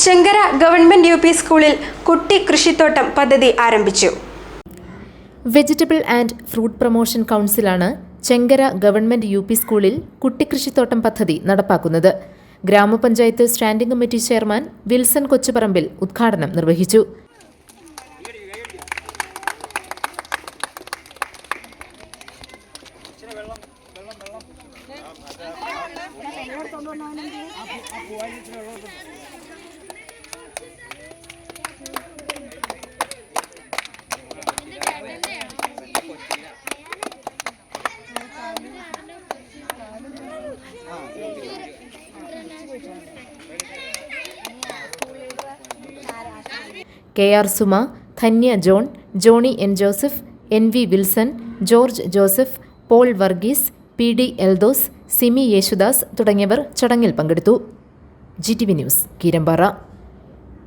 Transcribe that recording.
Chenkara government U P സ്കൂളിൽ കുട്ടി കൃഷിത്തോട്ടം പദ്ധതി ആരംഭിച്ചു. വെജിറ്റബിൾ ആൻഡ് ഫ്രൂട്ട് പ്രൊമോഷൻ കൗൺസിലാണ് ചെങ്കര ഗവൺമെന്റ് യു പി സ്കൂളിൽ കുട്ടിക്കൃഷിത്തോട്ടം പദ്ധതി നടപ്പാക്കുന്നത്. ഗ്രാമപഞ്ചായത്ത് standing committee chairman Wilson Kochuparambil ഉദ്ഘാടനം നിർവഹിച്ചു. KR Suma, Dhanya John, Johnny N Joseph, NV Wilson, George Joseph, Paul Varghese, PD Eldhose, Simi Yesudas തുടങ്ങിയവർ ചടങ്ങിൽ പങ്കെടുത്തു. GTV news, Keerampara.